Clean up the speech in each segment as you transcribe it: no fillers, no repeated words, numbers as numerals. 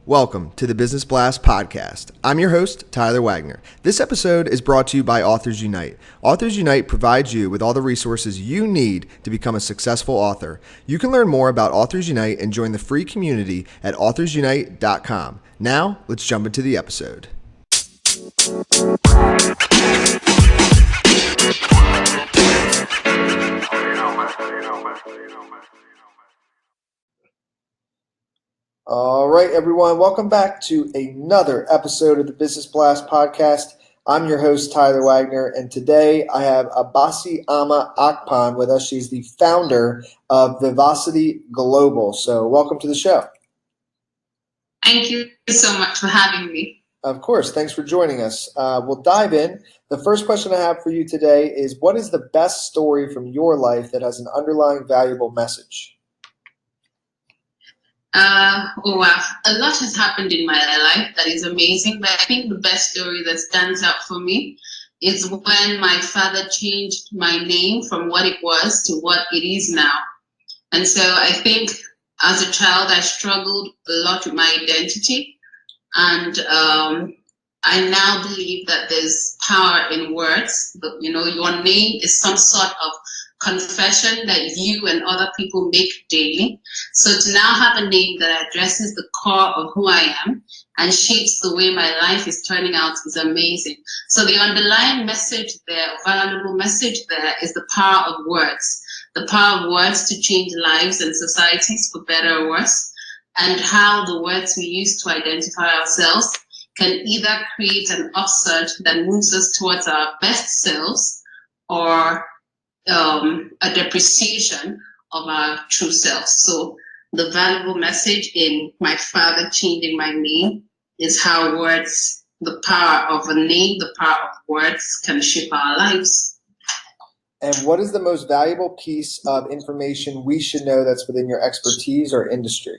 Welcome to the Business Blast podcast. I'm your host, Tyler Wagner. This episode is brought to you by Authors Unite. Authors Unite provides you with all the resources you need to become a successful author. You can learn more about Authors Unite and join the free community at authorsunite.com. Now, let's jump into the episode. All right, everyone. Welcome back to another episode of the Business Blast podcast. I'm your host, Tyler Wagner, and today I have Abasiama Akpan with us. She's the founder of Vivacity Global. So welcome to the show. Thank you so much for having me. Of course. Thanks for joining us. We'll dive in. The first question I have for you today is, what is the best story from your life that has an underlying valuable message? Wow. A lot has happened in my life that is amazing, but I think the best story that stands out for me is when my father changed my name from what it was to what it is now. And so I think as a child, I struggled a lot with my identity. And I now believe that there's power in words. But, your name is some sort of confession that you and other people make daily. So to now have a name that addresses the core of who I am and shapes the way my life is turning out is amazing. So the underlying message there, valuable message there, is the power of words. The power of words to change lives and societies for better or worse, and how the words we use to identify ourselves can either create an upsurge that moves us towards our best selves or a depreciation of our true selves. So the valuable message in my father changing my name is how words, the power of a name, the power of words can shape our lives. And what is the most valuable piece of information we should know that's within your expertise or industry?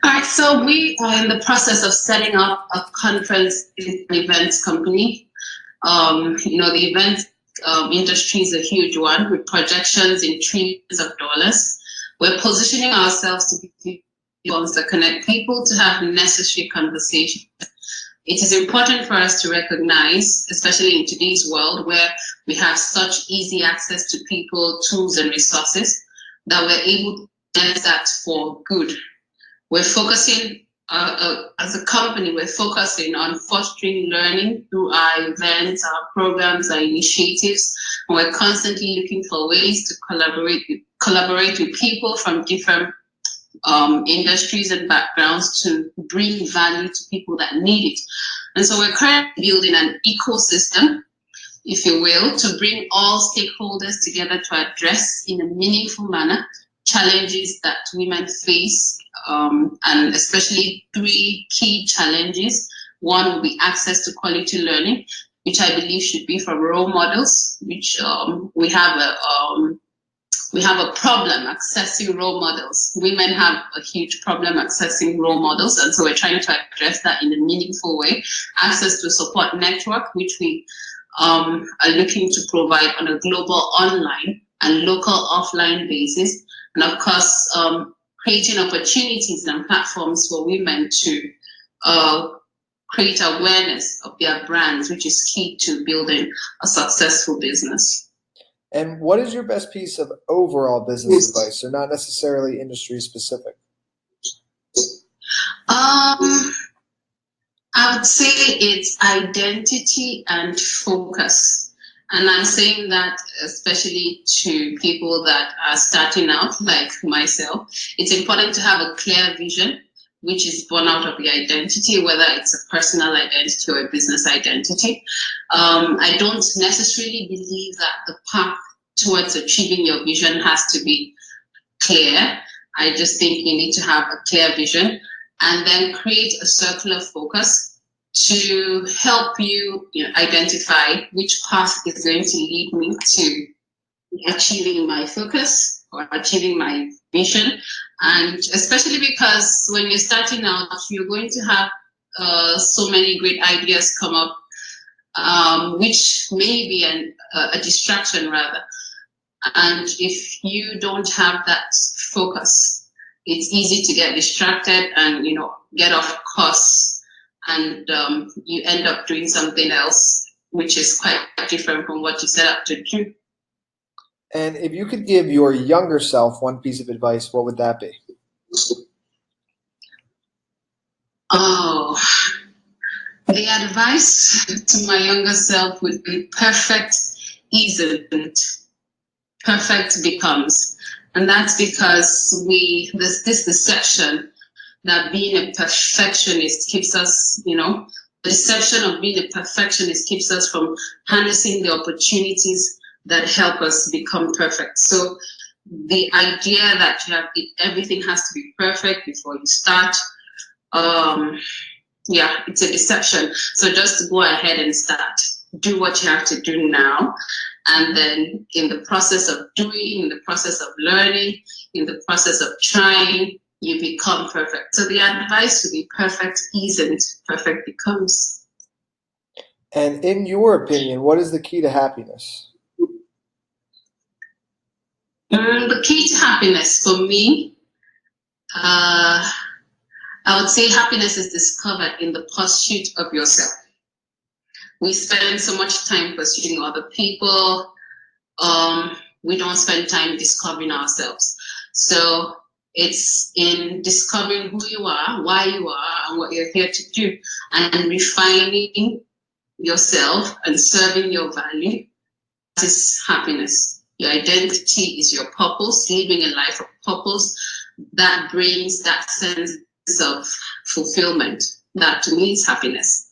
All right, so we are in the process of setting up a conference events company. The events industry is a huge one with projections in trillions of dollars. We're positioning ourselves to be ones that connect people to have necessary conversations. It is important for us to recognize, especially in today's world where we have such easy access to people, tools, and resources, that we're able to use that for good. We're focusing, as a company, we're focusing on fostering learning through our events, our programs, our initiatives. And we're constantly looking for ways to collaborate with people from different industries and backgrounds to bring value to people that need it. And so we're currently building an ecosystem, if you will, to bring all stakeholders together to address in a meaningful manner challenges that women face, and especially three key challenges. One will be access to quality learning, which I believe should be from role models, which we have a problem accessing role models. Women have a huge problem accessing role models, and so we're trying to address that in a meaningful way. Access to support network, which we are looking to provide on a global online and local offline basis. And of course, creating opportunities and platforms for women to create awareness of their brands, which is key to building a successful business. And what is your best piece of overall business advice, so not necessarily industry specific? I would say it's identity and focus. And I'm saying that especially to people that are starting out, like myself. It's important to have a clear vision, which is born out of the identity, whether it's a personal identity or a business identity. I don't necessarily believe that the path towards achieving your vision has to be clear. I just think you need to have a clear vision and then create a circular focus to help you, identify which path is going to lead me to achieving my focus or achieving my vision. And especially because when you're starting out, you're going to have so many great ideas come up, which may be a distraction rather. And if you don't have that focus, it's easy to get distracted and, get off course, and you end up doing something else, which is quite different from what you set out to do. And if you could give your younger self one piece of advice, what would that be? Oh, the advice to my younger self would be: perfect isn't, perfect becomes. And that's because there's this deception that being a perfectionist keeps us, the deception of being a perfectionist keeps us from harnessing the opportunities that help us become perfect. So the idea that everything has to be perfect before you start, it's a deception. So just go ahead and start. Do what you have to do now. And then in the process of doing, in the process of learning, in the process of trying, you become perfect. So the advice to be perfect isn't, perfect becomes. And in your opinion, what is the key to happiness? The key to happiness for me, I would say happiness is discovered in the pursuit of yourself. We spend so much time pursuing other people. We don't spend time discovering ourselves. So it's in discovering who you are, why you are, and what you're here to do, and refining yourself and serving your value. That is happiness. Your identity is your purpose, living a life of purpose that brings that sense of fulfillment. That to me is happiness.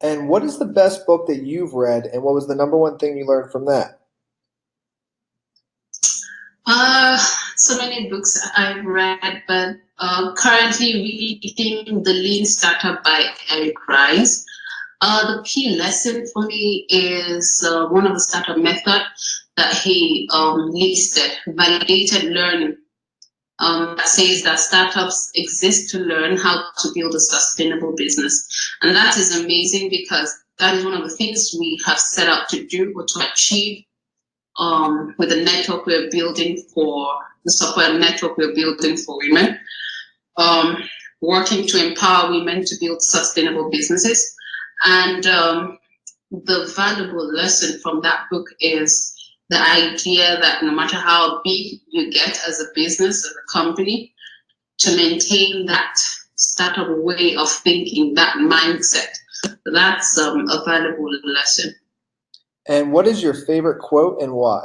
And what is the best book that you've read, and what was the number one thing you learned from that? So many books I've read, but currently reading The Lean Startup by Eric Rice. The key lesson for me is one of the startup method that he listed, validated learning. That says that startups exist to learn how to build a sustainable business. And that is amazing, because that is one of the things we have set out to do or to achieve with the network we're building the support network we're building for women, working to empower women to build sustainable businesses. And the valuable lesson from that book is the idea that no matter how big you get as a business, as a company, to maintain that startup way of thinking, that mindset, that's a valuable lesson. And what is your favorite quote and why?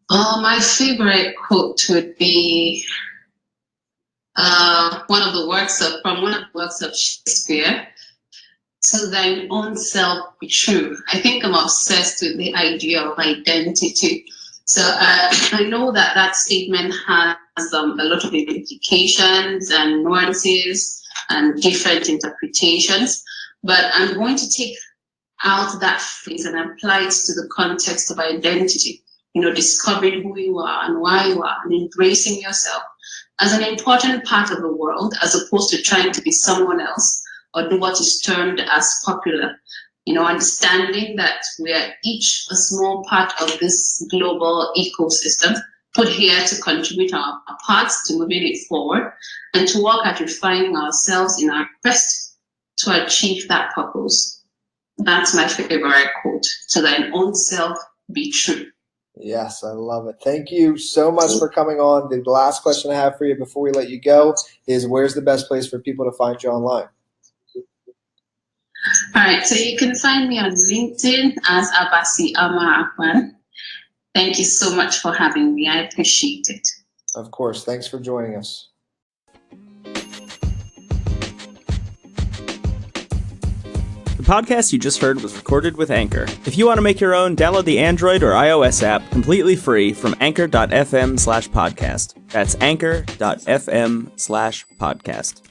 My favorite quote would be one of the works of Shakespeare. To thine own self be true. I think I'm obsessed with the idea of identity. So I know that statement has a lot of implications and nuances and different interpretations, but I'm going to take out that phrase and apply it to the context of identity. Discovering who you are and why you are, and embracing yourself as an important part of the world, as opposed to trying to be someone else or do what is termed as popular. Understanding that we are each a small part of this global ecosystem, put here to contribute our parts to moving it forward, and to work at refining ourselves in our quest to achieve that purpose. That's my favorite quote. To thine own self be true. Yes, I love it. Thank you so much for coming on. The last question I have for you before we let you go is, where's the best place for people to find you online? All right, so you can find me on LinkedIn as Abasiama Akpan. Thank you so much for having me. I appreciate it. Of course. Thanks for joining us. The podcast you just heard was recorded with Anchor. If you want to make your own, download the Android or iOS app completely free from anchor.fm/podcast. That's anchor.fm/podcast.